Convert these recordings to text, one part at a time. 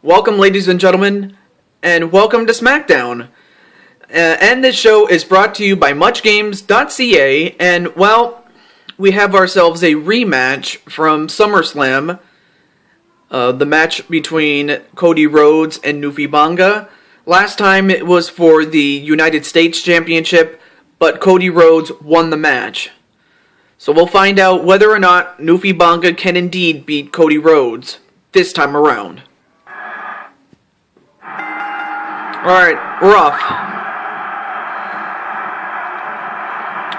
Welcome, ladies and gentlemen, and welcome to SmackDown. And this show is brought to you by MuchGames.ca, and, well, we have ourselves a rematch from SummerSlam, the match between Cody Rhodes and NewfieBangaa. Last time it was for the United States Championship, but Cody Rhodes won the match. So we'll find out whether or not NewfieBangaa can indeed beat Cody Rhodes this time around. Alright, we're off.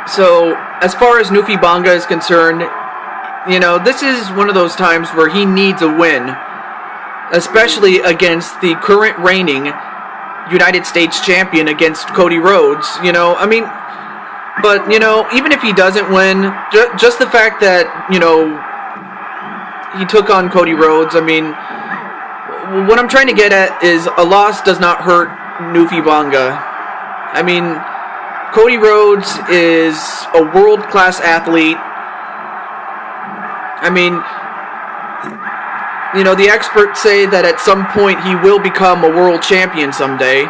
So, as far as NewfieBangaa is concerned, this is one of those times where he needs a win, especially against the current reigning United States champion against Cody Rhodes, but, even if he doesn't win, just the fact that, he took on Cody Rhodes, what I'm trying to get at is a loss does not hurt NewfieBangaa. Cody Rhodes is a world-class athlete. The experts say that at some point he will become a world champion someday.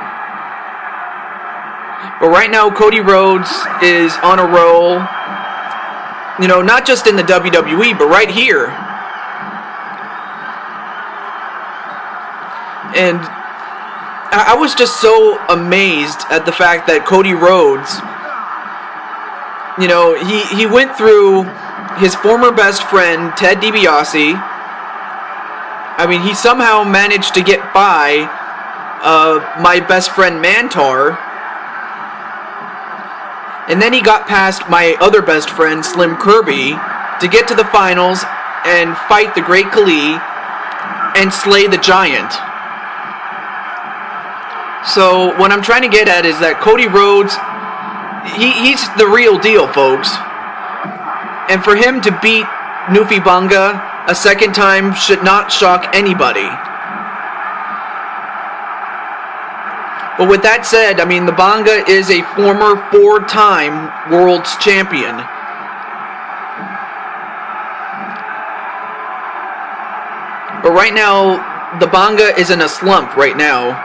But right now, Cody Rhodes is on a roll. Not just in the WWE, but right here. And I was just so amazed at the fact that Cody Rhodes, he went through his former best friend, Ted DiBiase. He somehow managed to get by my best friend, Mantar. And then he got past my other best friend, Slim Kirby, to get to the finals and fight the Great Khali and slay the Giant. So, what I'm trying to get at is that Cody Rhodes, he's the real deal, folks. And for him to beat NewfieBangaa a second time should not shock anybody. But with that said, the Banga is a former 4-time World's Champion. But right now, the Banga is in a slump right now.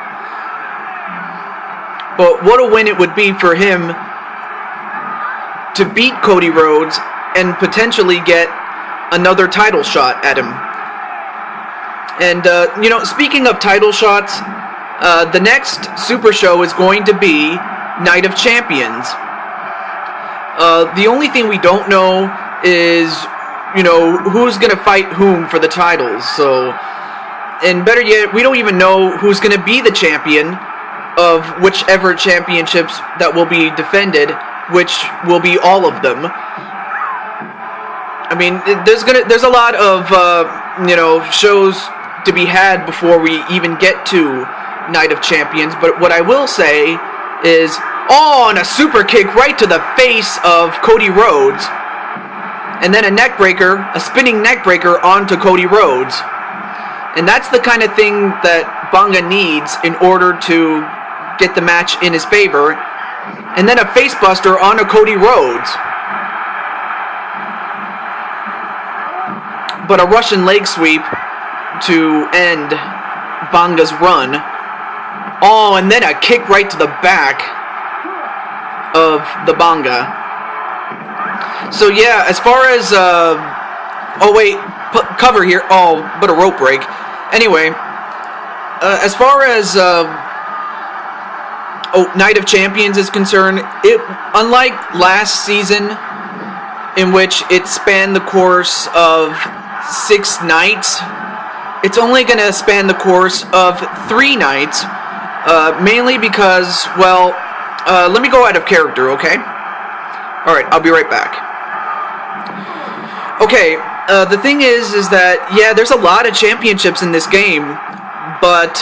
But what a win it would be for him to beat Cody Rhodes and potentially get another title shot at him. And, speaking of title shots, the next Super Show is going to be Night of Champions. The only thing we don't know is, who's going to fight whom for the titles. So, and better yet, we don't even know who's going to be the champion of whichever championships that will be defended, which will be all of them. There's a lot of, shows to be had before we even get to Night of Champions, but what I will say is, and a super kick right to the face of Cody Rhodes, and then a spinning neck breaker onto Cody Rhodes. And that's the kind of thing that Banga needs in order to get the match in his favor. And then a facebuster onto Cody Rhodes. But a Russian leg sweep to end Banga's run. And then a kick right to the back of the Banga. So yeah, as far as, cover here. But a rope break. Anyway, as far as, Night of Champions is concerned, unlike last season, in which it spanned the course of 6 nights, it's only going to span the course of 3 nights, mainly because, let me go out of character, okay? Alright, I'll be right back. Okay, the thing is that, there's a lot of championships in this game, but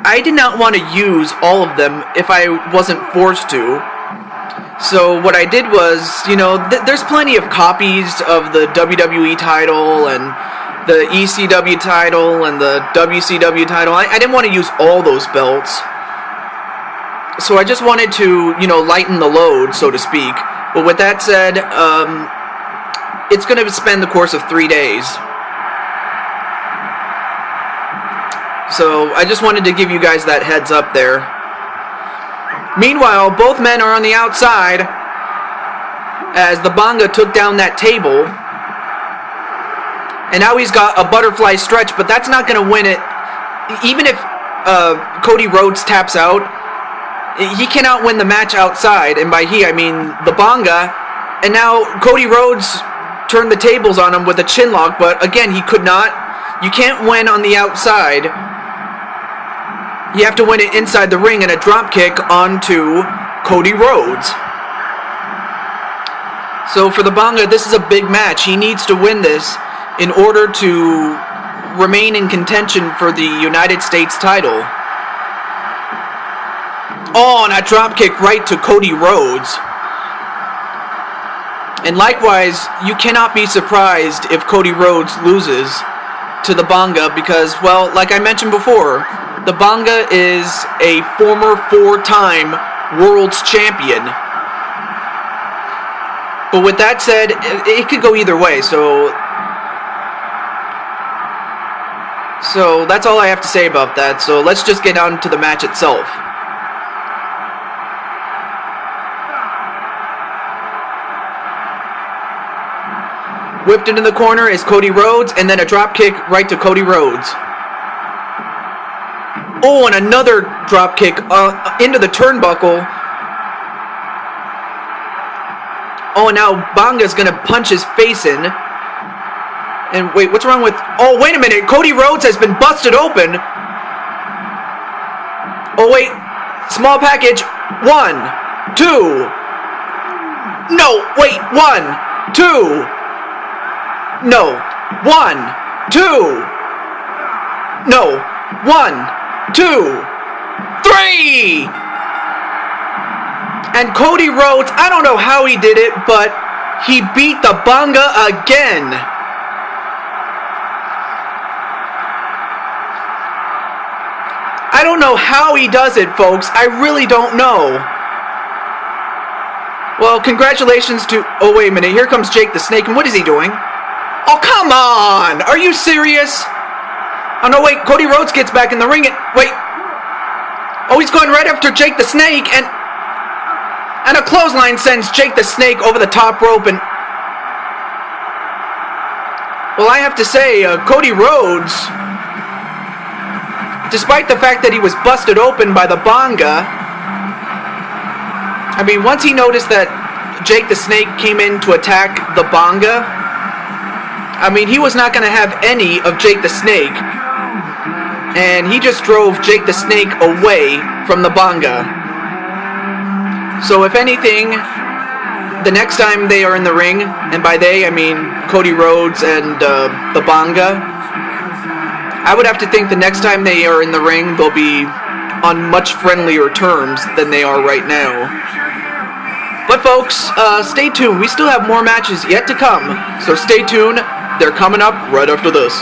I did not want to use all of them if I wasn't forced to. So what I did was, there's plenty of copies of the WWE title and the ECW title and the WCW title. I didn't want to use all those belts. So I just wanted to, lighten the load, so to speak. But with that said, it's going to spend the course of 3 days. So I just wanted to give you guys that heads up there. Meanwhile, both men are on the outside as the Banga took down that table. And now he's got a butterfly stretch, but that's not going to win it. Even if Cody Rhodes taps out, he cannot win the match outside. And by he, I mean the Banga. And now Cody Rhodes turned the tables on him with a chin lock, but again, he could not. You can't win on the outside. You have to win it inside the ring and a drop kick onto Cody Rhodes. So for the Banga, this is a big match. He needs to win this in order to remain in contention for the United States title. Oh, and a drop kick right to Cody Rhodes. And likewise, you cannot be surprised if Cody Rhodes loses to the Banga because, well, like I mentioned before, the Banga is a former 4-time World's Champion. But with that said, it could go either way, so that's all I have to say about that. So let's just get on to the match itself. Whipped into the corner is Cody Rhodes, and then a drop kick right to Cody Rhodes. Oh, and another drop kick into the turnbuckle. Oh, and now Banga's going to punch his face in. And wait, what's wrong with... Oh, wait a minute. Cody Rhodes has been busted open. Oh, wait. Small package. 1, 2. No, wait. 1, 2. No. 1, 2. No. 1, 2, 3. And Cody Rhodes, I don't know how he did it, but he beat the Banga again. I don't know how he does it, folks. I really don't know. Well, congratulations to... Oh, wait a minute. Here comes Jake the Snake, and what is he doing? Oh, come on! Are you serious? Oh, no, wait. Cody Rhodes gets back in the ring, and... Wait. Oh, he's going right after Jake the Snake, and a clothesline sends Jake the Snake over the top rope, and... Well, I have to say, Cody Rhodes... Despite the fact that he was busted open by the Banga, I mean, once he noticed that Jake the Snake came in to attack the Banga, I mean, he was not going to have any of Jake the Snake, and he just drove Jake the Snake away from the Banga. So if anything, the next time they are in the ring, and by they I mean Cody Rhodes and the Banga, I would have to think the next time they are in the ring, they'll be on much friendlier terms than they are right now. But folks, stay tuned. We still have more matches yet to come, so stay tuned. They're coming up right after this.